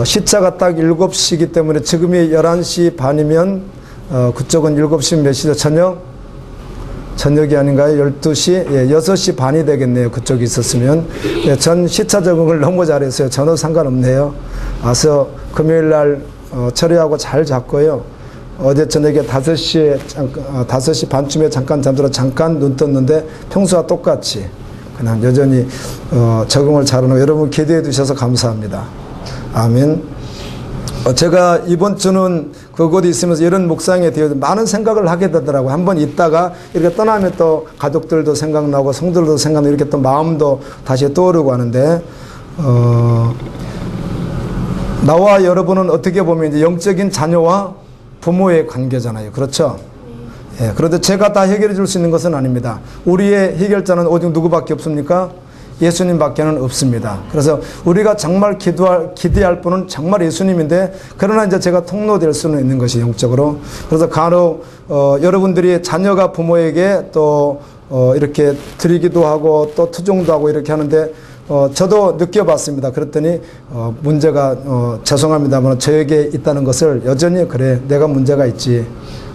시차가 딱 7시이기 때문에 지금이 11시 반이면 그쪽은 7시 몇 시죠? 저녁이 아닌가요? 12시? 예, 6시 반이 되겠네요. 그쪽이 있었으면. 예, 전 시차 적응을 너무 잘했어요. 전혀 상관없네요. 와서 금요일 날 처리하고 잘 잤고요. 어제 저녁에 5시 반쯤에 잠깐 잠들어 잠깐 눈 떴는데 평소와 똑같이 그냥 여전히 적응을 잘하는 여러분 기대해 주셔서 감사합니다. 아멘. 제가 이번 주는 그곳에 있으면서 이런 묵상에 대해서 많은 생각을 하게 되더라고요. 한번 있다가 이렇게 떠나면 또 가족들도 생각나고 성도들도 생각나고 이렇게 또 마음도 다시 떠오르고 하는데 나와 여러분은 어떻게 보면 이제 영적인 자녀와 부모의 관계잖아요. 그렇죠? 예, 그런데 제가 다 해결해 줄 수 있는 것은 아닙니다. 우리의 해결자는 오직 누구밖에 없습니까? 예수님밖에는 없습니다. 그래서 우리가 정말 기대할 분은 정말 예수님인데 그러나 이제 제가 통로될 수는 있는 것이 영적으로. 그래서 간혹 여러분들이 자녀가 부모에게 또 이렇게 드리기도 하고 또 투정도 하고 이렇게 하는데 저도 느껴봤습니다. 그랬더니 문제가 죄송합니다만 저에게 있다는 것을 여전히 그래 내가 문제가 있지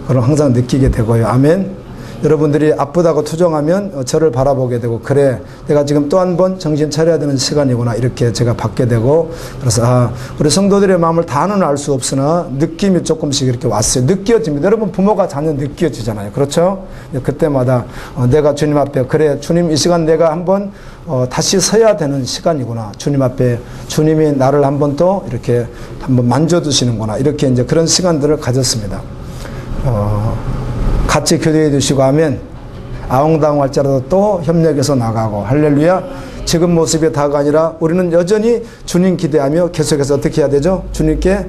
그럼 항상 느끼게 되고요. 아멘. 여러분들이 아프다고 투정하면 저를 바라보게 되고 그래 내가 지금 또 한 번 정신 차려야 되는 시간이구나 이렇게 제가 받게 되고 그래서 우리 성도들의 마음을 다는 알 수 없으나 느낌이 조금씩 이렇게 왔어요. 느껴집니다. 여러분 부모가 자녀 느껴지잖아요. 그렇죠? 그때마다 내가 주님 앞에 그래 주님 이 시간 내가 한번 다시 서야 되는 시간이구나. 주님 앞에 주님이 나를 한번 또 이렇게 한번 만져주시는구나. 이렇게 이제 그런 시간들을 가졌습니다. 같이 교대해 주시고 하면 아웅다웅 할지라도 또 협력해서 나가고 할렐루야. 지금 모습이 다가 아니라 우리는 여전히 주님 기대하며 계속해서 어떻게 해야 되죠? 주님께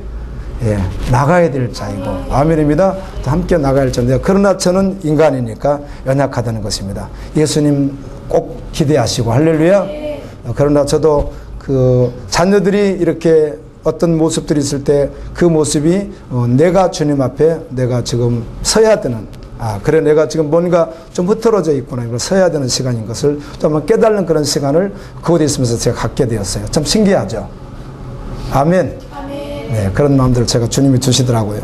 나가야 될 자이고 아멘입니다. 함께 나가야 할 자인데 그러나 저는 인간이니까 연약하다는 것입니다. 예수님 꼭 기대하시고 할렐루야. 그러나 저도 그 자녀들이 이렇게 어떤 모습들이 있을 때 그 모습이 내가 주님 앞에 내가 지금 서야 되는 그래 내가 지금 뭔가 좀 흐트러져 있구나 이걸 서야 되는 시간인 것을 좀 깨달는 그런 시간을 그곳에 있으면서 제가 갖게 되었어요. 참 신기하죠. 아멘. 네, 그런 마음들을 제가 주님이 주시더라고요.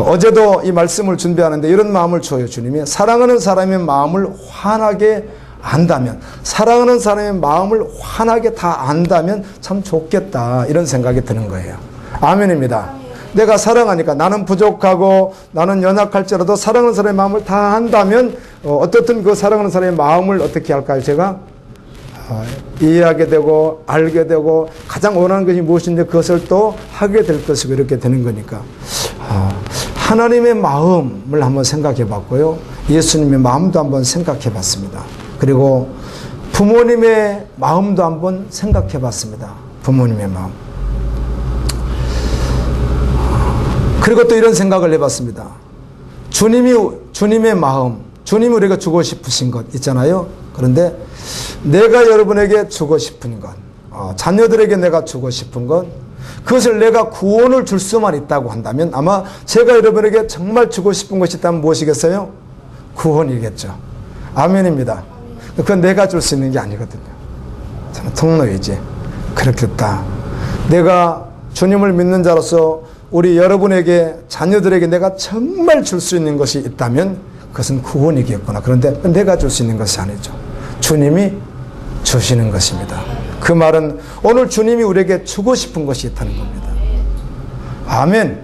어제도 이 말씀을 준비하는데 이런 마음을 줘요. 주님이 사랑하는 사람의 마음을 환하게 안다면 사랑하는 사람의 마음을 환하게 다 안다면 참 좋겠다 이런 생각이 드는 거예요. 아멘입니다. 내가 사랑하니까 나는 부족하고 나는 연약할지라도 사랑하는 사람의 마음을 다 한다면 어떻든 그 사랑하는 사람의 마음을 어떻게 할까요? 제가 이해하게 되고 알게 되고 가장 원하는 것이 무엇인지 그것을 또 하게 될 것이고 이렇게 되는 거니까 하나님의 마음을 한번 생각해 봤고요. 예수님의 마음도 한번 생각해 봤습니다. 그리고 부모님의 마음도 한번 생각해 봤습니다. 부모님의 마음. 그리고 또 이런 생각을 해봤습니다. 주님의 마음, 주님이 우리가 주고 싶으신 것 있잖아요. 그런데 내가 여러분에게 주고 싶은 것, 자녀들에게 내가 주고 싶은 것, 그것을 내가 구원을 줄 수만 있다고 한다면 아마 제가 여러분에게 정말 주고 싶은 것이 있다면 무엇이겠어요? 구원이겠죠. 아멘입니다. 그건 내가 줄 수 있는 게 아니거든요. 저는 통로이지. 그렇겠다. 내가 주님을 믿는 자로서 우리 여러분에게 자녀들에게 내가 정말 줄 수 있는 것이 있다면 그것은 구원이겠구나. 그런데 내가 줄 수 있는 것이 아니죠. 주님이 주시는 것입니다. 그 말은 오늘 주님이 우리에게 주고 싶은 것이 있다는 겁니다. 아멘.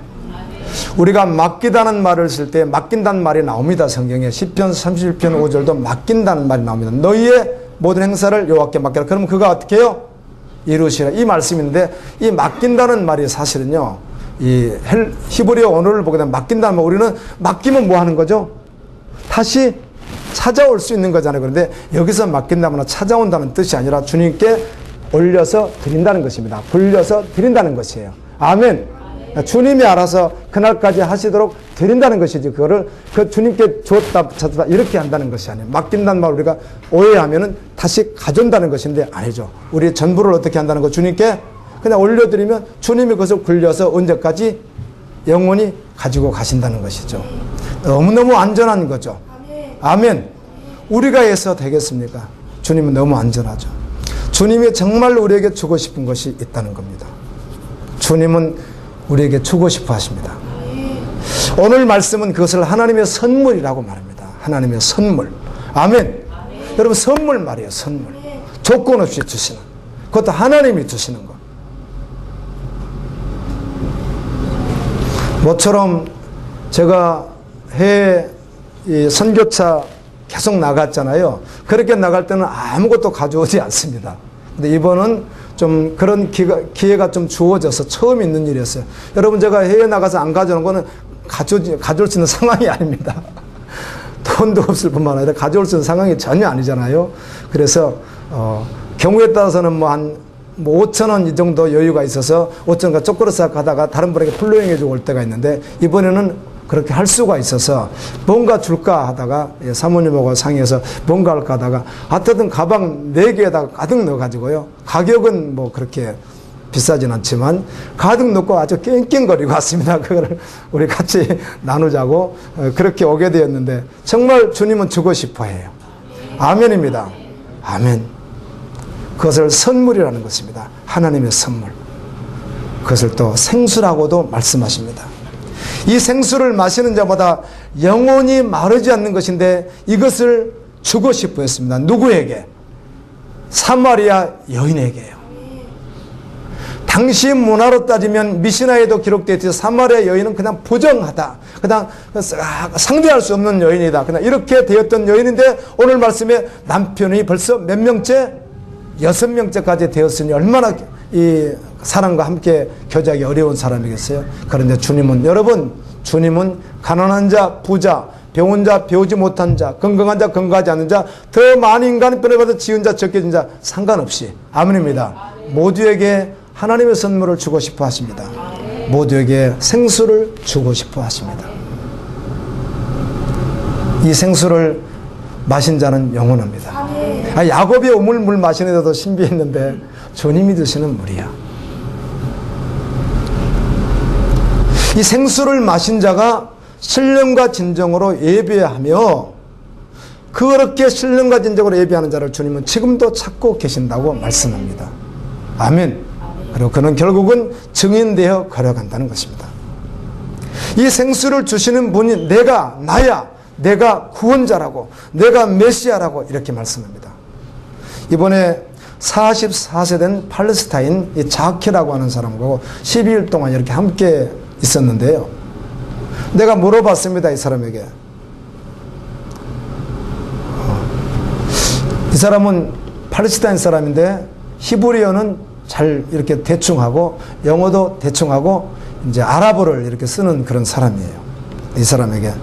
우리가 맡기다는 말을 쓸 때 맡긴다는 말이 나옵니다. 성경에 시편 31편 5절도 맡긴다는 말이 나옵니다. 너희의 모든 행사를 여호와께 맡겨라. 그러면 그가 어떻게 해요? 이루시라. 이 말씀인데 이 맡긴다는 말이 사실은요. 이 히브리어 언어를 보게 되면 맡긴다는 말 우리는 맡기면 뭐 하는 거죠? 다시 찾아올 수 있는 거잖아요. 그런데 여기서 맡긴다거나 찾아온다는 뜻이 아니라 주님께 올려서 드린다는 것입니다. 굴려서 드린다는 것이에요. 아멘. 주님이 알아서 그날까지 하시도록 드린다는 것이지 그거를 그 주님께 줬다 찾았다 이렇게 한다는 것이 아니에요. 맡긴다는 말 우리가 오해하면은 다시 가져온다는 것인데 아니죠. 우리 전부를 어떻게 한다는 거 주님께 그냥 올려드리면 주님이 그것을 굴려서 언제까지 영원히 가지고 가신다는 것이죠. 너무너무 안전한 거죠. 아멘. 우리가 해서 되겠습니까? 주님은 너무 안전하죠. 주님이 정말 우리에게 주고 싶은 것이 있다는 겁니다. 주님은 우리에게 주고 싶어 하십니다. 오늘 말씀은 그것을 하나님의 선물이라고 말합니다. 하나님의 선물. 아멘. 여러분, 선물 말이에요. 선물. 조건 없이 주시는, 그것도 하나님이 주시는 것. 모처럼 제가 해외 선교차 계속 나갔잖아요. 그렇게 나갈 때는 아무것도 가져오지 않습니다. 근데 이번은 좀 그런 기회가 좀 주어져서 처음 있는 일이었어요. 여러분, 제가 해외 나가서 안 가져오는 거는 가져올 수 있는 상황이 아닙니다. 돈도 없을 뿐만 아니라 가져올 수 있는 상황이 전혀 아니잖아요. 그래서 경우에 따라서는 뭐 한 5천 원 이 정도 여유가 있어서 5천 원 쪼끄러서 가다가 다른 분에게 풀로잉해 주고 올 때가 있는데, 이번에는 그렇게 할 수가 있어서 뭔가 줄까 하다가 사모님하고 상의해서 뭔가 할까 하다가 하여튼 가방 4개에다가 가득 넣어가지고요. 가격은 뭐 그렇게 비싸진 않지만 가득 넣고 아주 낑낑거리고 왔습니다. 그거를 우리 같이 나누자고 그렇게 오게 되었는데, 정말 주님은 주고 싶어 해요. 아멘입니다. 아멘. 그것을 선물이라는 것입니다. 하나님의 선물. 그것을 또 생수라고도 말씀하십니다. 이 생수를 마시는 자마다 영원히 마르지 않는 것인데 이것을 주고 싶어 했습니다. 누구에게? 사마리아 여인에게요. 당시 문화로 따지면 미시나에도 기록되어 있듯이 사마리아 여인은 그냥 부정하다, 그냥 상대할 수 없는 여인이다, 그냥 이렇게 되었던 여인인데, 오늘 말씀에 남편이 벌써 몇 명째? 6명째까지 되었으니 얼마나 이 사랑과 함께 교제하기 어려운 사람이겠어요. 그런데 주님은, 여러분, 주님은 가난한 자, 부자, 배운 자, 배우지 못한 자, 건강한 자, 건강하지 않은 자, 더 많은 인간의 편에 받아 지은 자, 적게 진 자 상관없이, 아멘입니다, 모두에게 하나님의 선물을 주고 싶어 하십니다. 모두에게 생수를 주고 싶어 하십니다. 이 생수를 마신 자는 영원합니다. 야곱이 우물물 마시는 데도 신비했는데 주님이 드시는 물이야. 이 생수를 마신 자가 신령과 진정으로 예배하며, 그렇게 신령과 진정으로 예배하는 자를 주님은 지금도 찾고 계신다고 말씀합니다. 아멘. 그리고 그는 결국은 증인되어 걸어간다는 것입니다. 이 생수를 주시는 분이 나야, 내가 구원자라고, 내가 메시아라고 이렇게 말씀합니다. 이번에 44세 된 팔레스타인 이 자키라고 하는 사람하고 12일 동안 이렇게 함께 있었는데요. 내가 물어봤습니다. 이 사람에게. 이 사람은 팔레스타인 사람인데 히브리어는 잘 이렇게 대충 하고 영어도 대충 하고 이제 아랍어를 이렇게 쓰는 그런 사람이에요. 이 사람에게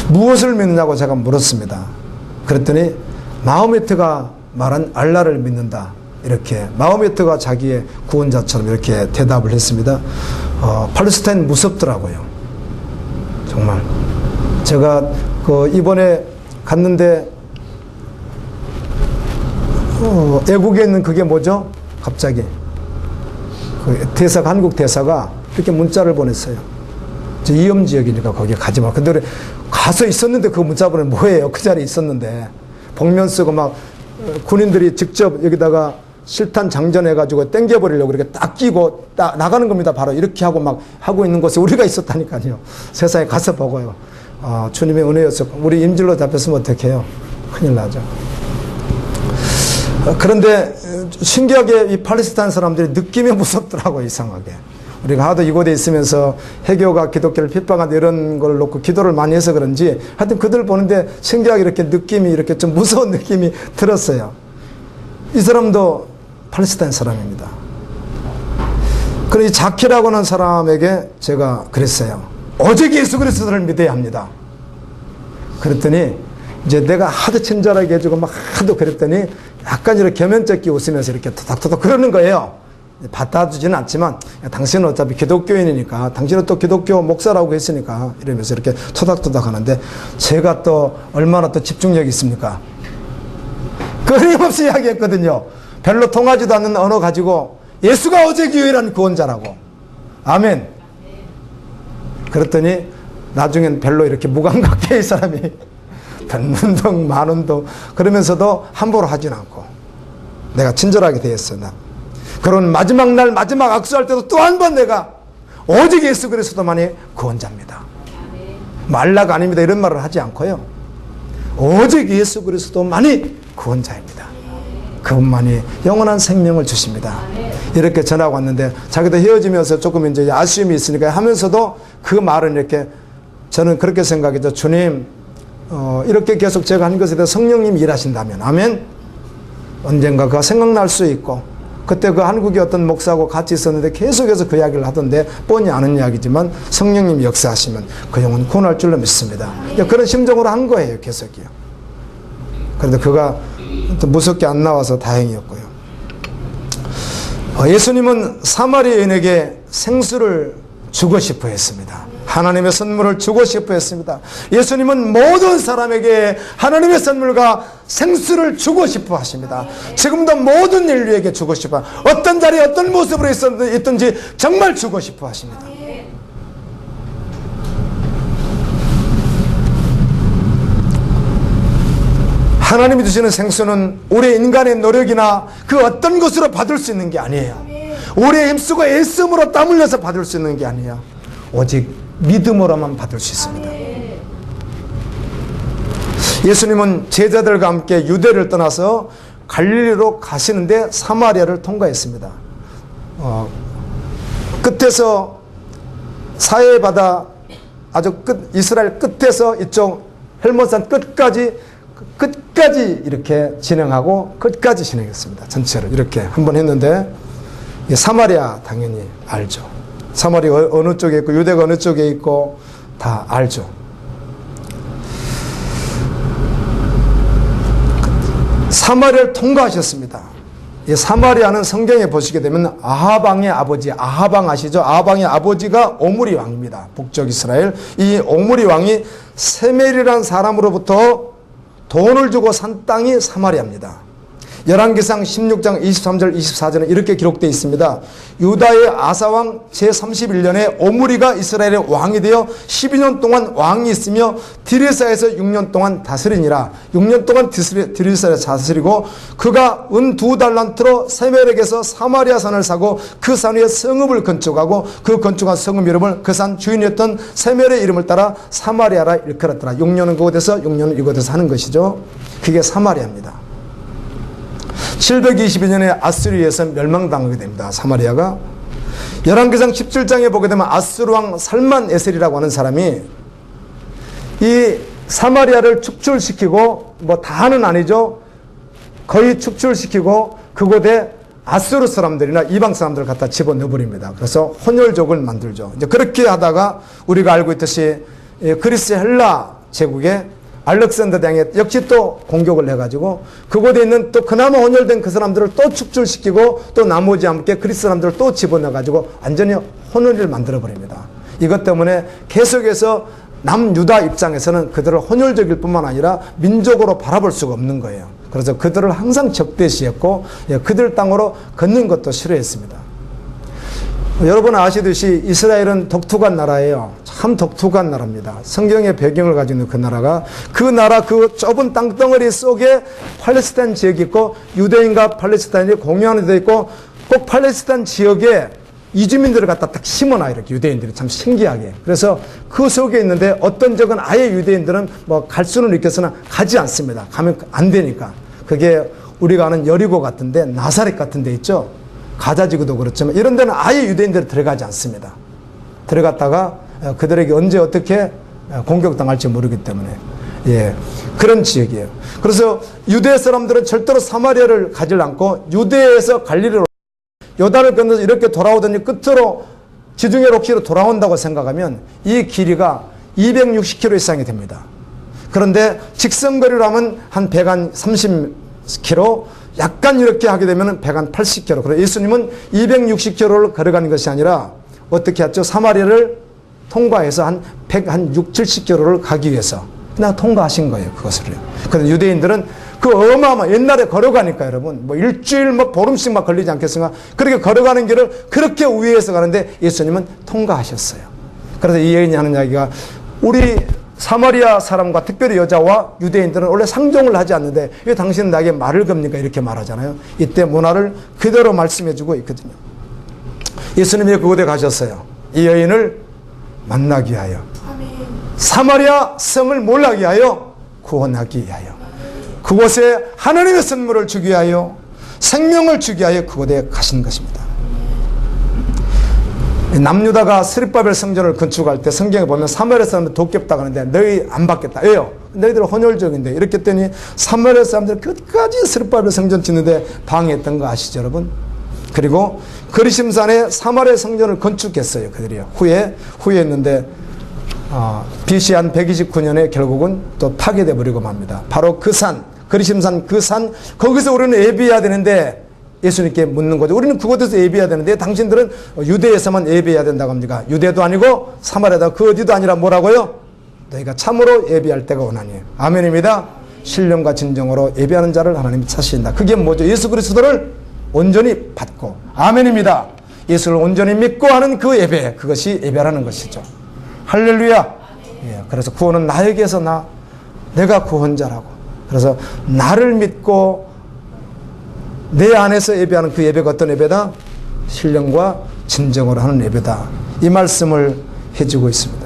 무엇을 믿느냐고 제가 물었습니다. 그랬더니 마호메트가 말한 알라를 믿는다, 이렇게 마호메트가 자기의 구원자처럼 이렇게 대답을 했습니다. 팔레스타인 무섭더라고요. 정말 제가 이번에 갔는데 애국에 있는 그게 뭐죠? 갑자기 대사가, 한국 대사가 이렇게 문자를 보냈어요. 위험 지역이니까 거기 가지 마. 근데 가서 있었는데 그 문자 보내 뭐예요? 그 자리에 있었는데 복면 쓰고 막 군인들이 직접 여기다가 실탄 장전해가지고 땡겨버리려고 이렇게 딱 끼고 딱 나가는 겁니다. 바로 이렇게 하고 막 하고 있는 곳에 우리가 있었다니까요. 세상에 가서 보고요. 주님의 은혜였어. 우리 임질로 잡혔으면 어떡해요? 큰일 나죠. 그런데 신기하게 이 팔레스타인 사람들이 느낌이 무섭더라고요. 이상하게. 우리가 하도 이곳에 있으면서 해교가 기독교를 핍박한다 이런 걸 놓고 기도를 많이 해서 그런지 하여튼 그들 보는데 신기하게 이렇게 느낌이 이렇게 좀 무서운 느낌이 들었어요. 이 사람도 팔레스타인 사람입니다. 그래서 이 자키라고 하는 사람에게 제가 그랬어요. 오직 예수 그리스도를 믿어야 합니다. 그랬더니 이제 내가 하도 친절하게 해주고 막 하도 그랬더니 약간 이렇게 겸연쩍게 웃으면서 이렇게 토닥토닥 그러는 거예요. 받아주지는 않지만 당신은 어차피 기독교인이니까, 당신은 또 기독교 목사라고 했으니까 이러면서 이렇게 토닥토닥 하는데, 제가 또 얼마나 또 집중력이 있습니까? 끊임없이 이야기했거든요. 별로 통하지도 않는 언어 가지고 예수가 오직 유일한 구원자라고. 아멘. 그랬더니 나중엔 별로 이렇게 무감각해 이 사람이 변문동 만운동 그러면서도 함부로 하진 않고 내가 친절하게 대했어. 그런 마지막 날 마지막 악수할 때도 또 한 번 내가 오직 예수 그리스도만이 구원자입니다. 말라가 아닙니다. 이런 말을 하지 않고요. 오직 예수 그리스도만이 구원자입니다. 그분만이 영원한 생명을 주십니다. 이렇게 전하고 왔는데 자기도 헤어지면서 조금 이제 아쉬움이 있으니까 하면서도 그 말은 이렇게 저는 그렇게 생각했죠. 주님, 이렇게 계속 제가 한 것에 대해서 성령님이 일하신다면, 아멘. 언젠가 그가 생각날 수 있고, 그때 그 한국의 어떤 목사하고 같이 있었는데 계속해서 그 이야기를 하던데 뻔히 아는 이야기지만 성령님이 역사하시면 그 영혼 구원할 줄로 믿습니다. 그런 심정으로 한 거예요, 계속이요. 그런데 그가 무섭게 안 나와서 다행이었고요. 예수님은 사마리아 여인에게 생수를 주고 싶어 했습니다. 하나님의 선물을 주고 싶어 했습니다. 예수님은 모든 사람에게 하나님의 선물과 생수를 주고 싶어 하십니다. 지금도 모든 인류에게 주고 싶어, 어떤 자리에 어떤 모습으로 있든지 정말 주고 싶어 하십니다. 하나님이 주시는 생수는 우리 인간의 노력이나 그 어떤 것으로 받을 수 있는 게 아니에요. 우리의 힘쓰고 애씀으로 땀 흘려서 받을 수 있는 게 아니에요. 오직 믿음으로만 받을 수 있습니다. 예수님은 제자들과 함께 유대를 떠나서 갈릴리로 가시는데 사마리아를 통과했습니다. 끝에서 사해 바다 아주 이스라엘 끝에서 이쪽 헬몬산 끝까지 이렇게 진행하고 끝까지 진행했습니다. 전체를 이렇게 한번 했는데, 사마리아 당연히 알죠. 사마리아 어느 쪽에 있고 유대가 어느 쪽에 있고 다 알죠. 사마리아를 통과하셨습니다. 이 사마리아는 성경에 보시게 되면 아하방의 아버지, 아하방 아시죠? 아하방의 아버지가 오므리 왕입니다. 북쪽 이스라엘. 이 오므리 왕이 세멜이라는 사람으로부터 돈을 주고 산 땅이 사마리아입니다. 열왕기상 16장 23절 24절은 이렇게 기록되어 있습니다. 유다의 아사왕 제31년에 오므리가 이스라엘의 왕이 되어 12년 동안 왕이 있으며 디르사에서 6년 동안 다스리니라. 6년 동안 디르사에 다스리고 그가 은 2달란트로 세멜에게서 사마리아 산을 사고 그 산 위에 성읍을 건축하고 그 건축한 성읍 이름을 그 산 주인이었던 세멜의 이름을 따라 사마리아라 일컬었더라. 6년은 그곳에서 6년은 이곳에서 하는 것이죠. 그게 사마리아입니다. 722년에 아수리에서 멸망당하게 됩니다. 사마리아가. 열왕기상 17장에 보게 되면 아수르 왕 살만 에셀이라고 하는 사람이 이 사마리아를 축출시키고, 뭐 다는 아니죠, 거의 축출시키고 그곳에 아수르 사람들이나 이방 사람들을 갖다 집어넣어버립니다. 그래서 혼혈족을 만들죠. 이제 그렇게 하다가 우리가 알고 있듯이 그리스 헬라 제국에 알렉산더 대왕이 역시 또 공격을 해가지고 그곳에 있는 또 그나마 혼혈된 그 사람들을 또 축출시키고 또 나머지 함께 그리스 사람들을 또 집어넣어가지고 완전히 혼혈을 만들어버립니다. 이것 때문에 계속해서 남유다 입장에서는 그들을 혼혈적일 뿐만 아니라 민족으로 바라볼 수가 없는 거예요. 그래서 그들을 항상 적대시했고 그들 땅으로 걷는 것도 싫어했습니다. 여러분 아시듯이 이스라엘은 독특한 나라예요. 참 독특한 나라입니다. 성경의 배경을 가지고 있는 그 나라 그 좁은 땅덩어리 속에 팔레스타인 지역이 있고 유대인과 팔레스타인이 공유하는 데 있고 꼭 팔레스타인 지역에 이주민들을 갖다 딱 심어놔요. 이렇게 유대인들이 참 신기하게. 그래서 그 속에 있는데 어떤 적은 아예 유대인들은 뭐 갈 수는 있겠으나 가지 않습니다. 가면 안 되니까. 그게 우리가 아는 여리고 같은데 나사렛 같은 데 있죠. 가자지구도 그렇지만 이런 데는 아예 유대인들이 들어가지 않습니다. 들어갔다가 그들에게 언제 어떻게 공격당할지 모르기 때문에 그런 지역이에요. 그래서 유대 사람들은 절대로 사마리아를 가지 않고 유대에서 갈릴리로 요단을 건너서 이렇게 돌아오더니 끝으로 지중해 록시로 돌아온다고 생각하면 이 길이가 260km 이상이 됩니다. 그런데 직선거리로 하면 한 130km, 약간 이렇게 하게 되면 180km. 그래서 예수님은 260km를 걸어가는 것이 아니라 어떻게 했죠? 사마리아를 통과해서 한 6, 70km를 가기 위해서 그냥 통과하신 거예요. 그것을요. 그런데 유대인들은 그 어마어마 옛날에 걸어가니까 여러분 뭐 일주일 뭐 보름씩 막 걸리지 않겠습니까? 그렇게 걸어가는 길을 그렇게 우회해서 가는데 예수님은 통과하셨어요. 그래서 이 여인이 하는 이야기가 우리 사마리아 사람과 특별히 여자와 유대인들은 원래 상종을 하지 않는데 왜 당신은 나에게 말을 겁니까? 이렇게 말하잖아요. 이때 문화를 그대로 말씀해주고 있거든요. 예수님이 그곳에 가셨어요. 이 여인을 만나기 위하여, 사마리아 성을 몰라기 위하여, 구원하기 위하여, 그곳에 하나님의 선물을 주기 위하여, 생명을 주기 위하여 그곳에 가신 것입니다. 남유다가 스룹바벨 성전을 건축할 때 성경에 보면 사마리아 사람들 돕겠다고 하는데 너희 안 받겠다. 왜요? 너희들은 혼혈적인데. 이렇게 했더니 사마리아 사람들 끝까지 스룹바벨 성전 짓는데 방해했던 거 아시죠, 여러분? 그리고 그리심산에 사마리아 성전을 건축했어요. 그들이요. 후회했는데 BC 한 129년에 결국은 또 파괴돼 버리고 맙니다. 바로 그 산, 그리심산 그 산, 거기서 우리는 예배해야 되는데 예수님께 묻는 거죠. 우리는 그곳에서 예배해야 되는데 당신들은 유대에서만 예배해야 된다고 합니까? 유대도 아니고 사마리아도 그 어디도 아니라 뭐라고요? 너희가 참으로 예배할 때가 오나니. 아멘입니다. 신령과 진정으로 예배하는 자를 하나님이 찾으신다. 그게 뭐죠? 예수 그리스도를 온전히 받고. 아멘입니다. 예수를 온전히 믿고 하는 그 예배, 그것이 예배라는 것이죠. 할렐루야. 예, 그래서 구원은 나에게서 내가 구원자라고. 그래서 나를 믿고 내 안에서 예배하는 그 예배가 어떤 예배다? 신령과 진정으로 하는 예배다. 이 말씀을 해주고 있습니다.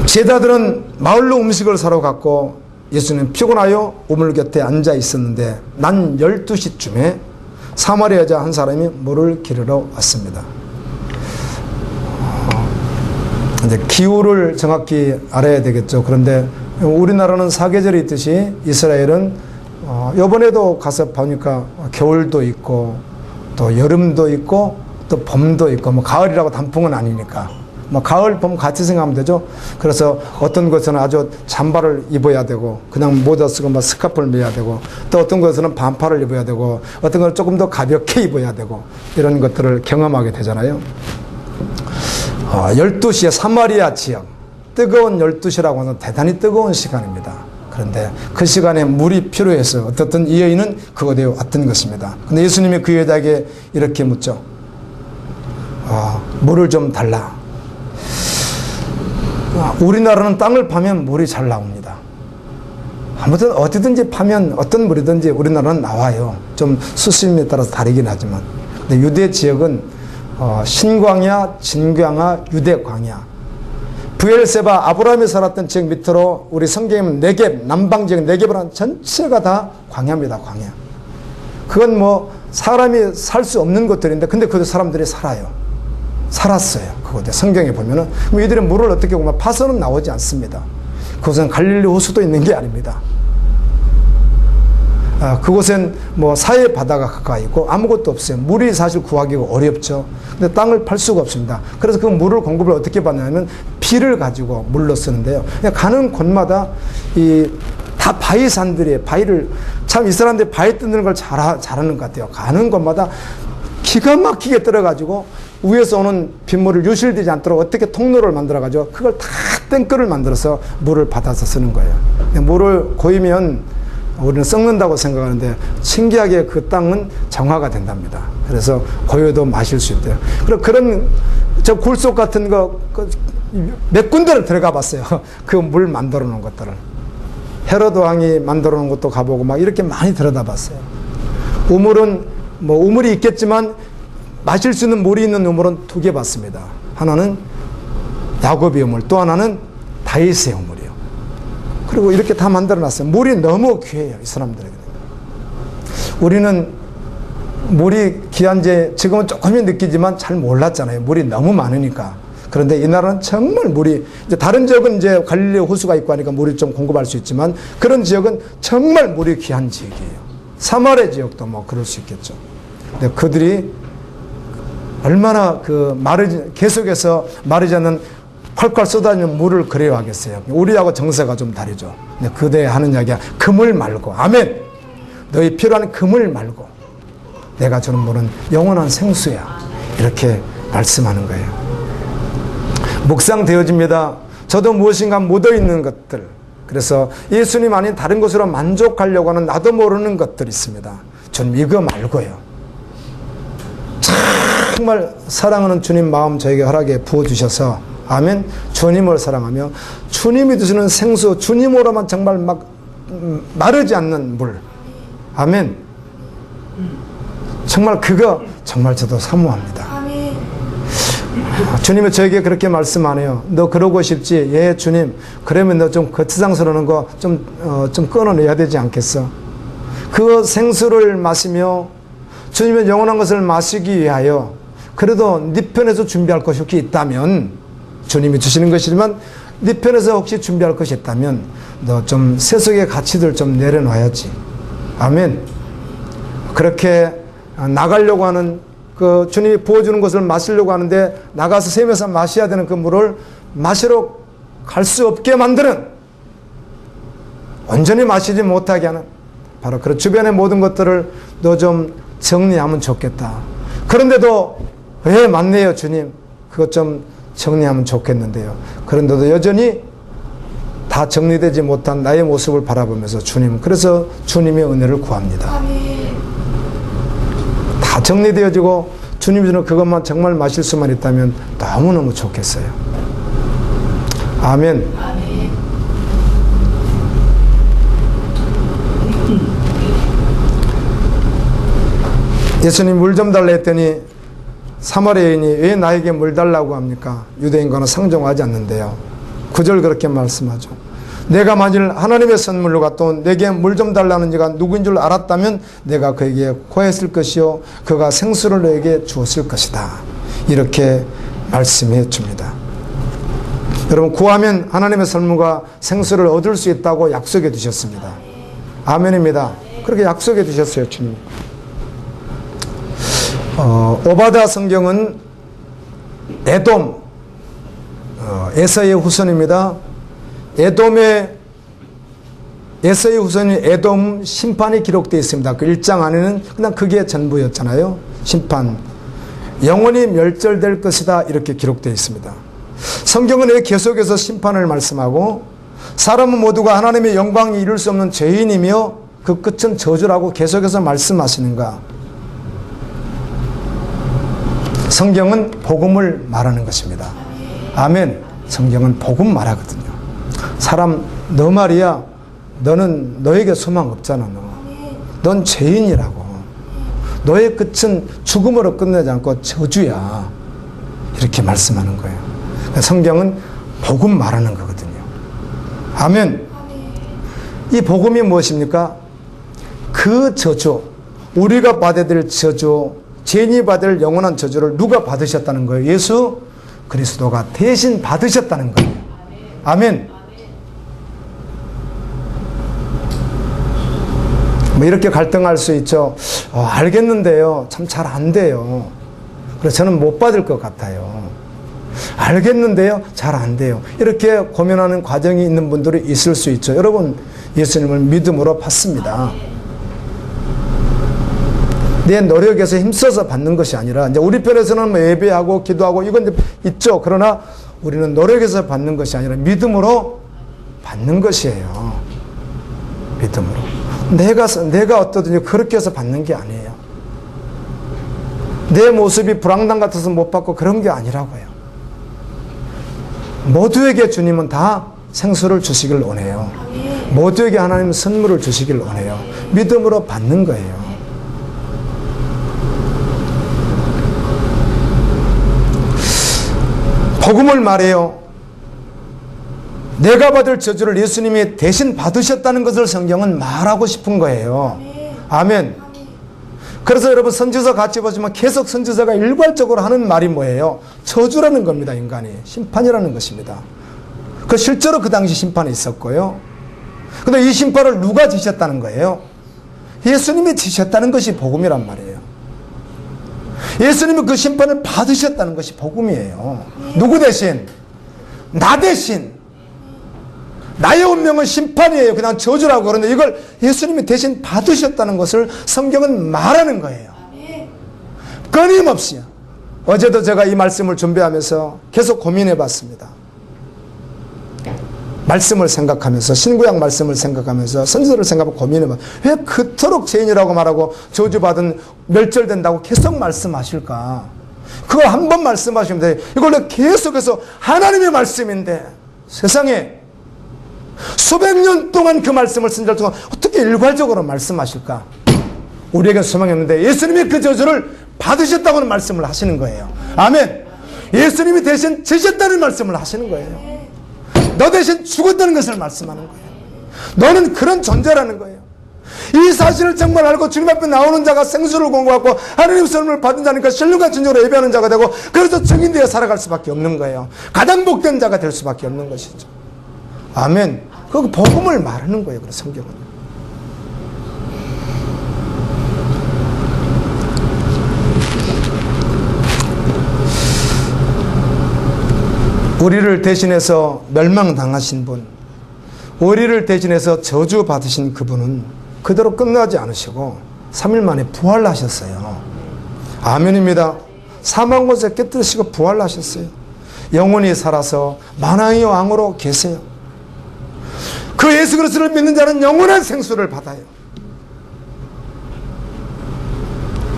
제자들은 마을로 음식을 사러 갔고 예수님 피곤하여 우물 곁에 앉아 있었는데 난 12시쯤에 사마리아 여자 한 사람이 물을 기르러 왔습니다. 이제 기후를 정확히 알아야 되겠죠. 그런데 우리나라는 사계절이 있듯이 이스라엘은 이번에도 가서 보니까 겨울도 있고 또 여름도 있고 또 봄도 있고 뭐 가을이라고 단풍은 아니니까 뭐 가을 봄 같이 생각하면 되죠. 그래서 어떤 것은 아주 잠바를 입어야 되고 그냥 모자 쓰고 막 스카프를 매야 되고 또 어떤 것은 반팔을 입어야 되고 어떤 건 조금 더 가볍게 입어야 되고 이런 것들을 경험하게 되잖아요. 12시에 사마리아 지역 뜨거운 12시라고 하는 대단히 뜨거운 시간입니다. 그런데 그 시간에 물이 필요해서 어떻든 이 여인은 그곳에 왔던 것입니다. 근데 예수님이 그 여자에게 이렇게 묻죠. 물을 좀 달라. 우리나라는 땅을 파면 물이 잘 나옵니다. 아무튼 어디든지 파면 어떤 물이든지 우리나라는 나와요. 좀 수심에 따라서 다르긴 하지만. 근데 유대 지역은 신광야, 진광야, 유대광야. 브엘세바 아브라함이 살았던 지역 밑으로 우리 성경에는 네겝, 남방 지역 네겝이라는 전체가 다 광야입니다. 광야. 그건 뭐 사람이 살 수 없는 것들인데 근데 그 사람들이 살아요. 살았어요. 그곳에 성경에 보면은 이들의 물을 어떻게 보면 파서는 나오지 않습니다. 그곳은 갈릴리 호수도 있는 게 아닙니다. 그곳엔 뭐 사해 바다가 가까이 있고 아무것도 없어요. 물이 사실 구하기가 어렵죠. 근데 땅을 팔 수가 없습니다. 그래서 그 물을 공급을 어떻게 받냐면 비를 가지고 물로 쓰는데요. 가는 곳마다 다 바위산들이에요. 바위를 참 이 사람들이 바위 뜯는 걸 잘하는 것 같아요. 가는 곳마다 기가 막히게 떨어가지고 위에서 오는 빗물을 유실되지 않도록 어떻게 통로를 만들어가지고 그걸 다 땡크를 만들어서 물을 받아서 쓰는 거예요. 물을 고이면 우리는 썩는다고 생각하는데 신기하게 그 땅은 정화가 된답니다. 그래서 고요도 마실 수 있대요. 그런 저 굴속 같은 거 몇 군데를 들어가 봤어요. 그 물 만들어 놓은 것들을. 헤로드 왕이 만들어 놓은 것도 가보고 막 이렇게 많이 들여다 봤어요. 우물은 뭐 우물이 있겠지만 마실 수 있는 물이 있는 우물은 2개 봤습니다. 하나는 야곱의 우물, 또 하나는 다윗의 우물이요. 그리고 이렇게 다 만들어 놨어요. 물이 너무 귀해요, 이 사람들에게. 우리는 물이 귀한지 지금은 조금은 느끼지만 잘 몰랐잖아요. 물이 너무 많으니까. 그런데 이 나라는 정말 물이, 이제 다른 지역은 이제 갈릴리 호수가 있고 하니까 물이 좀 공급할 수 있지만 그런 지역은 정말 물이 귀한 지역이에요. 사마리아 지역도 뭐 그럴 수 있겠죠. 근데 그들이 얼마나 계속해서 마르지 않는 콸콸 쏟아지는 물을 그리워하겠어요. 우리하고 정세가 좀 다르죠. 근데 그대 하는 이야기야. 금을 말고, 아멘. 너희 필요한 금을 말고 내가 주는 물은 영원한 생수야. 이렇게 말씀하는 거예요. 묵상되어집니다. 저도 무엇인가 묻어있는 것들. 그래서 예수님 아닌 다른 것으로 만족하려고 하는 나도 모르는 것들이 있습니다. 전 이거 말고요. 참 정말 사랑하는 주님 마음 저에게 허락에 부어주셔서 아멘. 주님을 사랑하며 주님이 주시는 생수, 주님으로만 정말 막 마르지 않는 물. 아멘. 정말 그거 정말 저도 사모합니다. 주님이 저에게 그렇게 말씀 안 해요. 너 그러고 싶지? 예, 주님. 그러면 너 좀 거치장스러운 거 좀 끊어내야 되지 않겠어? 그 생수를 마시며 주님의 영원한 것을 마시기 위하여 그래도 네 편에서 준비할 것이 혹시 있다면, 주님이 주시는 것이지만 네 편에서 혹시 준비할 것이 있다면 너 좀 세속의 가치들 좀 내려놔야지. 아멘. 그렇게 나가려고 하는 그 주님이 부어주는 것을 마시려고 하는데 나가서 세면서 마셔야 되는 그 물을 마시러 갈 수 없게 만드는, 온전히 마시지 못하게 하는 바로 그런 주변의 모든 것들을 너 좀 정리하면 좋겠다. 그런데도 왜 맞네요 주님, 그것 좀 정리하면 좋겠는데요. 그런데도 여전히 다 정리되지 못한 나의 모습을 바라보면서 주님, 그래서 주님의 은혜를 구합니다. 다 정리되어지고 주님이 주는 그것만 정말 마실 수만 있다면 너무너무 좋겠어요. 아멘. 예수님 물 좀 달라 했더니 사마리아 여인이 왜 나에게 물 달라고 합니까? 유대인과는 상종하지 않는데요. 9절 그렇게 말씀하죠. 내가 만일 하나님의 선물로가 또 내게 물 좀 달라는 이가 누구인 줄 알았다면 내가 그에게 고했을 것이요 그가 생수를 너에게 주었을 것이다. 이렇게 말씀해 줍니다. 여러분, 구하면 하나님의 선물과 생수를 얻을 수 있다고 약속해 주셨습니다. 아멘입니다. 그렇게 약속해 주셨어요, 주님. 오바다 성경은 에돔, 에서의 후손입니다. 에서의 후손인 에돔 심판이 기록되어 있습니다. 그 1장 안에는 그냥 그게 전부였잖아요. 심판. 영원히 멸절될 것이다. 이렇게 기록되어 있습니다. 성경은 계속해서 심판을 말씀하고 사람은 모두가 하나님의 영광이 이룰 수 없는 죄인이며 그 끝은 저주라고 계속해서 말씀하시는가? 성경은 복음을 말하는 것입니다. 아멘. 성경은 복음 말하거든요. 사람, 너 말이야, 너는 너에게 소망 없잖아. 넌 죄인이라고. 너의 끝은 죽음으로 끝내지 않고 저주야. 이렇게 말씀하는 거예요. 성경은 복음 말하는 거거든요. 아멘. 이 복음이 무엇입니까? 그 저주, 우리가 받아야 될 저주, 죄인이 받을 영원한 저주를 누가 받으셨다는 거예요? 예수 그리스도가 대신 받으셨다는 거예요. 아멘. 뭐 이렇게 갈등할 수 있죠. 알겠는데요, 참 잘 안 돼요. 그래서 저는 못 받을 것 같아요. 알겠는데요, 잘 안 돼요. 이렇게 고민하는 과정이 있는 분들이 있을 수 있죠. 여러분, 예수님을 믿음으로 받습니다. 내 노력에서 힘써서 받는 것이 아니라, 이제 우리 편에서는 뭐 예배하고 기도하고 이건 있죠. 그러나 우리는 노력에서 받는 것이 아니라 믿음으로 받는 것이에요. 믿음으로. 내가 어떠든지 그렇게 해서 받는 게 아니에요. 내 모습이 불황당 같아서 못 받고 그런 게 아니라고요. 모두에게 주님은 다 생수를 주시길 원해요. 모두에게 하나님 선물을 주시길 원해요. 믿음으로 받는 거예요. 복음을 말해요. 내가 받을 저주를 예수님이 대신 받으셨다는 것을 성경은 말하고 싶은 거예요. 아멘. 그래서 여러분, 선지서 같이 보시면 계속 선지서가 일괄적으로 하는 말이 뭐예요? 저주라는 겁니다. 인간이 심판이라는 것입니다. 그 실제로 그 당시 심판이 있었고요. 근데 이 심판을 누가 지셨다는 거예요? 예수님이 지셨다는 것이 복음이란 말이에요. 예수님이 그 심판을 받으셨다는 것이 복음이에요. 누구 대신? 나 대신. 나의 운명은 심판이에요. 그냥 저주라고. 그런데 이걸 예수님이 대신 받으셨다는 것을 성경은 말하는 거예요. 끊임없이. 어제도 제가 이 말씀을 준비하면서 계속 고민해 봤습니다. 말씀을 생각하면서, 신구약 말씀을 생각하면서, 선지서를 생각하고 고민해 봤어요. 왜 그토록 죄인이라고 말하고 저주받은 멸절된다고 계속 말씀하실까? 그거 한 번 말씀하시면 돼요. 이걸로 계속해서 하나님의 말씀인데 세상에 수백 년 동안 그 말씀을 쓴 자 동안 어떻게 일괄적으로 말씀하실까? 우리에게 소망이 없는데 예수님이 그 저주를 받으셨다고는 말씀을 하시는 거예요. 아멘. 예수님이 대신 지셨다는 말씀을 하시는 거예요. 너 대신 죽었다는 것을 말씀하는 거예요. 너는 그런 존재라는 거예요. 이 사실을 정말 알고 주님 앞에 나오는 자가 생수를 공부하고 하나님 선물을 받은 자니까 신령과 진정으로 예배하는 자가 되고 그래서 증인되어 살아갈 수밖에 없는 거예요. 가장 복된 자가 될 수밖에 없는 것이죠. 아멘. 그 복음을 말하는 거예요. 그 성경은. 우리를 대신해서 멸망당하신 분, 우리를 대신해서 저주받으신 그분은 그대로 끝나지 않으시고 3일 만에 부활하셨어요. 아멘입니다. 사망 곳에 깨뜨리시고 부활하셨어요. 영원히 살아서 만왕의 왕으로 계세요. 그 예수 그리스도를 믿는 자는 영원한 생수를 받아요.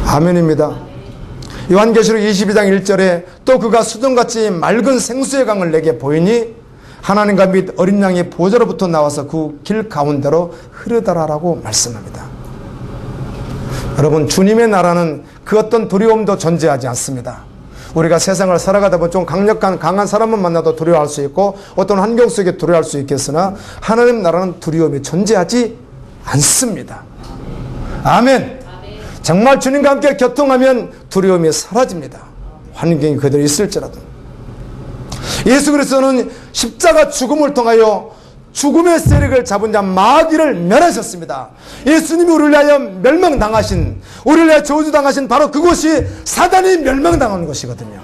아멘입니다. 요한계시록 22장 1절에 또 그가 수정같이 맑은 생수의 강을 내게 보이니 하나님과 및 어린 양의 보좌로부터 나와서 그 길 가운데로 흐르더라라고 말씀합니다. 여러분, 주님의 나라는 그 어떤 두려움도 존재하지 않습니다. 우리가 세상을 살아가다 보면 좀 강한 사람만 만나도 두려워할 수 있고 어떤 환경 속에 두려워할 수 있겠으나 하나님 나라는 두려움이 존재하지 않습니다. 아멘. 정말 주님과 함께 교통하면 두려움이 사라집니다. 환경이 그대로 있을지라도. 예수 그리스도는 십자가 죽음을 통하여 죽음의 세력을 잡은 자 마귀를 멸하셨습니다. 예수님이 우리를 위하여 멸망당하신, 우리를 위하여 저주당하신 바로 그곳이 사단이 멸망당한 곳이거든요.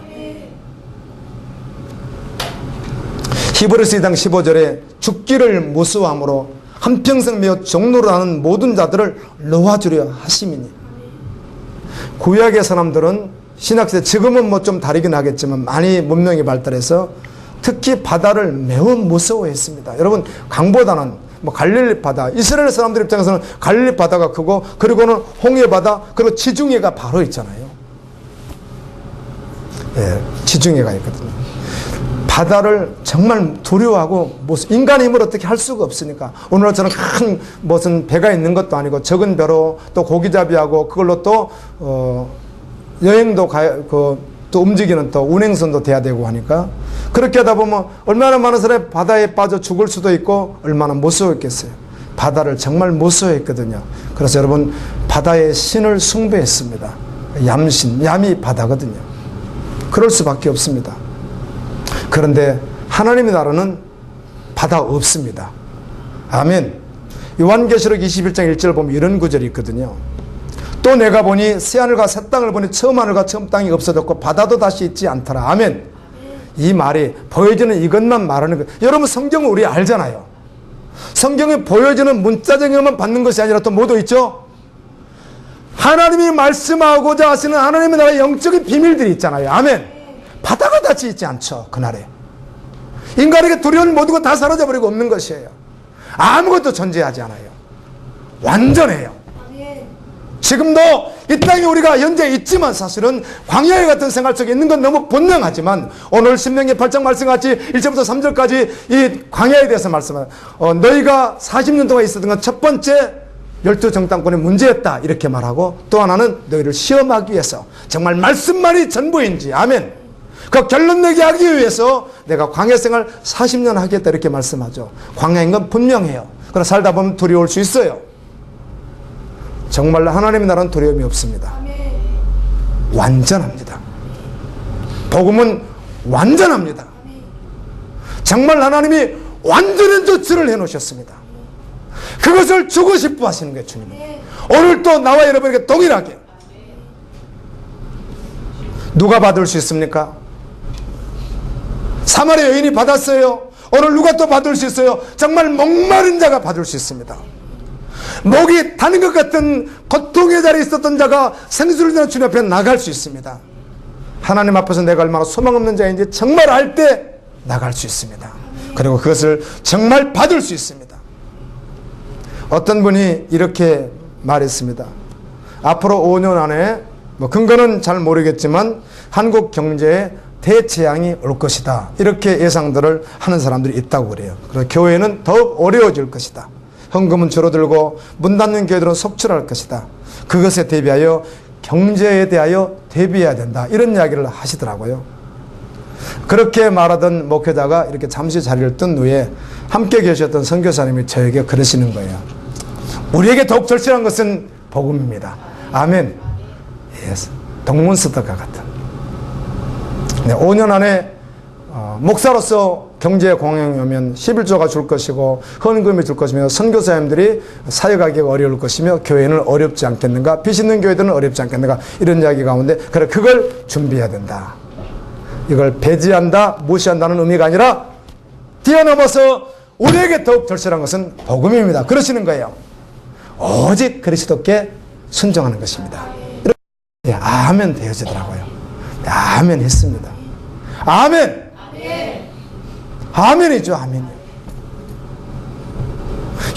히브리서 2장 15절에 죽기를 무수함으로 한평생 매어 종로로 하는 모든 자들을 놓아주려 하심이니. 구약의 사람들은 신학세 지금은 뭐 좀 다르긴 하겠지만 많이 문명이 발달해서 특히 바다를 매우 무서워했습니다. 여러분, 강보다는 뭐 갈릴리 바다, 이스라엘 사람들 입장에서는 갈릴리 바다가 크고 그리고는 홍해 바다, 그리고 지중해가 바로 있잖아요. 예, 지중해가 있거든요. 바다를 정말 두려워하고 인간의 힘으로 어떻게 할 수가 없으니까 오늘처럼 큰 무슨 배가 있는 것도 아니고 적은 배로 또 고기잡이하고 그걸로 또 여행도 또 움직이는 또 운행선도 돼야 되고 하니까 그렇게 하다 보면 얼마나 많은 사람이 바다에 빠져 죽을 수도 있고 얼마나 무서웠겠어요. 바다를 정말 무서워했거든요. 그래서 여러분, 바다의 신을 숭배했습니다. 얌신, 얌이 바다거든요. 그럴 수밖에 없습니다. 그런데 하나님의 나라는 바다 없습니다. 아멘. 요한계시록 21장 1절 보면 이런 구절이 있거든요. 또 내가 보니 새하늘과 새 땅을 보니 처음 하늘과 처음 땅이 없어졌고 바다도 다시 있지 않더라. 아멘. 이 말이 보여지는 이것만 말하는 거예요. 여러분, 성경은 우리 알잖아요. 성경에 보여지는 문자적인것만 받는 것이 아니라 또 뭐도 있죠? 하나님이 말씀하고자 하시는 하나님의 나라의 영적인 비밀들이 있잖아요. 아멘. 바다가 닿지 있지 않죠. 그날에 인간에게 두려운 모든 것 다 사라져버리고 없는 것이에요. 아무것도 존재하지 않아요. 완전해요. 지금도 이 땅에 우리가 현재 있지만 사실은 광야의 같은 생활 속에 있는 건 너무 분명하지만 오늘 신명기 8장 말씀같이 1절부터 3절까지 이 광야에 대해서 말씀합니다. 너희가 40년 동안 있었던 건 첫 번째 12정탐꾼의 문제였다 이렇게 말하고 또 하나는 너희를 시험하기 위해서 정말 말씀만이 전부인지 아멘. 그 결론 내게 하기 위해서 내가 광야 생활 40년 하겠다 이렇게 말씀하죠. 광야인 건 분명해요. 그러나 살다 보면 두려울 수 있어요. 정말 하나님의 나라는 두려움이 없습니다. 완전합니다. 복음은 완전합니다. 정말 하나님이 완전한 조치를 해놓으셨습니다. 그것을 주고 싶어 하시는 거예요. 주님은 오늘 또 나와 여러분에게 동일하게 누가 받을 수 있습니까? 사마리아 여인이 받았어요. 오늘 누가 또 받을 수 있어요? 정말 목마른 자가 받을 수 있습니다. 목이 타는 것 같은 고통의 자리에 있었던 자가 생수를 드는 주님 앞에 나갈 수 있습니다. 하나님 앞에서 내가 얼마나 소망 없는 자인지 정말 알 때 나갈 수 있습니다. 그리고 그것을 정말 받을 수 있습니다. 어떤 분이 이렇게 말했습니다. 앞으로 5년 안에 뭐 근거는 잘 모르겠지만 한국 경제에 대재앙이 올 것이다. 이렇게 예상들을 하는 사람들이 있다고 그래요. 그래서 교회는 더욱 어려워질 것이다. 헌금은 줄어들고 문 닫는 교회들은 속출할 것이다. 그것에 대비하여 경제에 대하여 대비해야 된다. 이런 이야기를 하시더라고요. 그렇게 말하던 목회자가 이렇게 잠시 자리를 뜬 후에 함께 계셨던 선교사님이 저에게 그러시는 거예요. 우리에게 더욱 절실한 것은 복음입니다. 아멘. 예스. 동문서답과 같은. 5년 안에 목사로서 경제 공황이 오면 11조가 줄 것이고 헌금이 줄 것이며 선교사님들이 사역하기가 어려울 것이며 교회는 어렵지 않겠는가, 빚 있는 교회들은 어렵지 않겠는가, 이런 이야기 가운데 그래 그걸 준비해야 된다. 이걸 배제한다, 무시한다는 의미가 아니라 뛰어넘어서 우리에게 더욱 절실한 것은 복음입니다. 그러시는 거예요. 오직 그리스도께 순종하는 것입니다. 예, 아멘 되어지더라고요. 아멘 했습니다. 아멘. 아멘이죠. 아멘이요.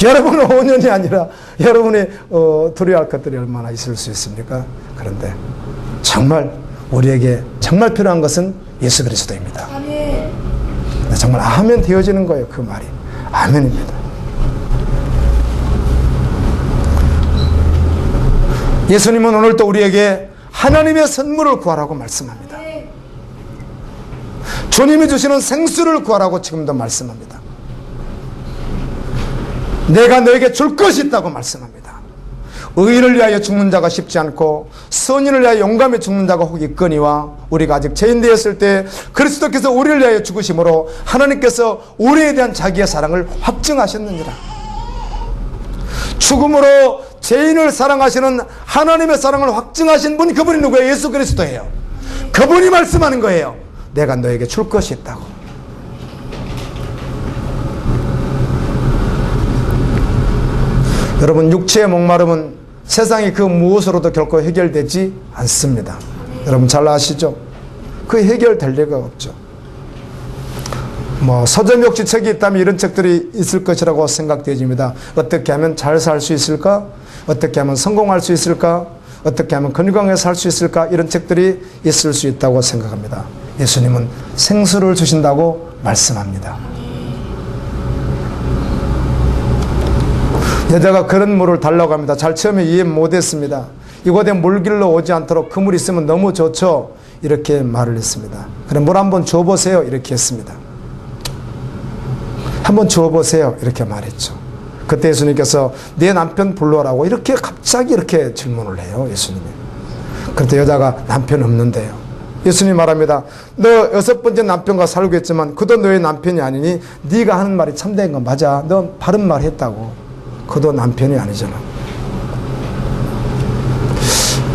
여러분은 5년이 아니라 여러분이 두려워할 것들이 얼마나 있을 수 있습니까? 그런데 정말 우리에게 정말 필요한 것은 예수 그리스도입니다. 아멘. 정말 아멘 되어지는 거예요. 그 말이 아멘입니다. 예수님은 오늘도 우리에게 하나님의 선물을 구하라고 말씀합니다. 주님이 주시는 생수를 구하라고 지금도 말씀합니다. 내가 너에게 줄 것이 있다고 말씀합니다. 의인을 위하여 죽는 자가 쉽지 않고 선인을 위하여 용감히 죽는 자가 혹 있거니와 우리가 아직 죄인 되었을 때 그리스도께서 우리를 위하여 죽으심으로 하나님께서 우리에 대한 자기의 사랑을 확증하셨느니라. 죽음으로 죄인을 사랑하시는 하나님의 사랑을 확증하신 분, 그분이 누구예요? 예수 그리스도예요. 그분이 말씀하는 거예요. 내가 너에게 줄 것이 있다고. 여러분, 육체의 목마름은 세상이 그 무엇으로도 결코 해결되지 않습니다. 여러분 잘 아시죠? 그 해결될 리가 없죠. 서점 역시 책이 있다면 이런 책들이 있을 것이라고 생각되집니다. 어떻게 하면 잘 살 수 있을까? 어떻게 하면 성공할 수 있을까? 어떻게 하면 건강하게 살 수 있을까? 이런 책들이 있을 수 있다고 생각합니다. 예수님은 생수를 주신다고 말씀합니다. 여자가 그런 물을 달라고 합니다. 잘 처음에 이해 못했습니다. 이곳에 물길로 오지 않도록 그 물 있으면 너무 좋죠. 이렇게 말을 했습니다. 그럼 물 한번 줘보세요. 이렇게 했습니다. 한번 주어보세요. 이렇게 말했죠. 그때 예수님께서 내 남편 불러라고 이렇게 갑자기 이렇게 질문을 해요. 예수님이. 그런데 여자가 남편 없는데요. 예수님이 말합니다. 너 6번째 남편과 살고 있지만 그도 너의 남편이 아니니 네가 하는 말이 참된 건 맞아. 너 바른 말 했다고. 그도 남편이 아니잖아.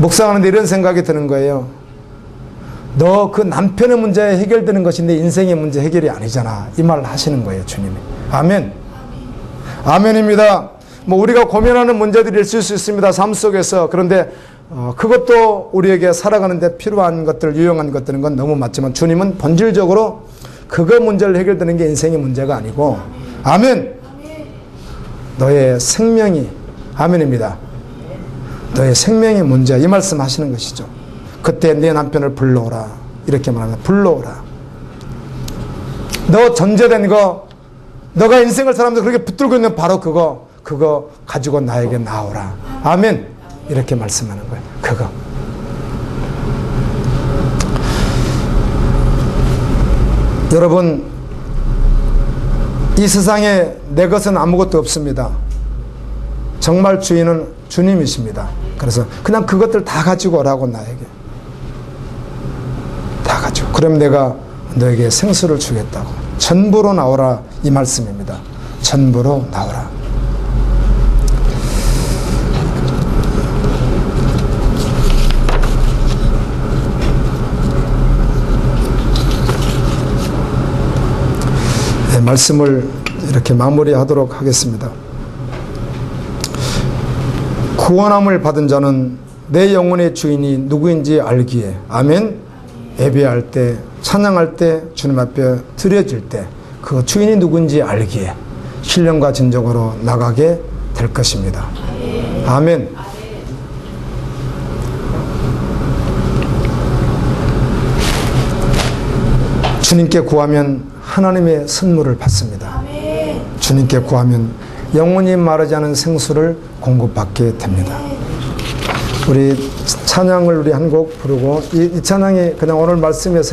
묵상하는데 이런 생각이 드는 거예요. 너 그 남편의 문제 해결되는 것이 내 인생의 문제 해결이 아니잖아. 이 말을 하시는 거예요, 주님이. 아멘. 아멘입니다. 우리가 고민하는 문제들이 있을 수 있습니다, 삶 속에서. 그런데 그것도 우리에게 살아가는데 필요한 것들, 유용한 것들인 건 너무 맞지만 주님은 본질적으로 그거 문제를 해결되는 게 인생의 문제가 아니고, 아멘. 너의 생명이, 아멘입니다. 너의 생명의 문제, 이 말씀 하시는 것이죠. 그때 내 남편을 불러오라. 이렇게 말합니다. 불러오라. 너 전제된 거, 너가 인생을 사람들 그렇게 붙들고 있는 바로 그거 가지고 나에게 나오라. 아멘. 이렇게 말씀하는 거예요. 그거. 여러분, 이 세상에 내 것은 아무것도 없습니다. 정말 주인은 주님이십니다. 그래서 그냥 그것들 다 가지고 오라고, 나에게. 다 가지고. 그럼 내가 너에게 생수를 주겠다고. 전부로 나오라, 이 말씀입니다. 전부로 나오라. 네, 말씀을 이렇게 마무리하도록 하겠습니다. 구원함을 받은 자는 내 영혼의 주인이 누구인지 알기에, 아멘. 예배할 때, 찬양할 때, 주님 앞에 드려질 때 그 주인이 누군지 알기에 신령과 진정으로 나가게 될 것입니다. 아멘. 주님께 구하면 하나님의 선물을 받습니다. 주님께 구하면 영원히 마르지 않은 생수를 공급받게 됩니다. 우리 찬양을 우리 한 곡 부르고 이 찬양이 그냥 오늘 말씀에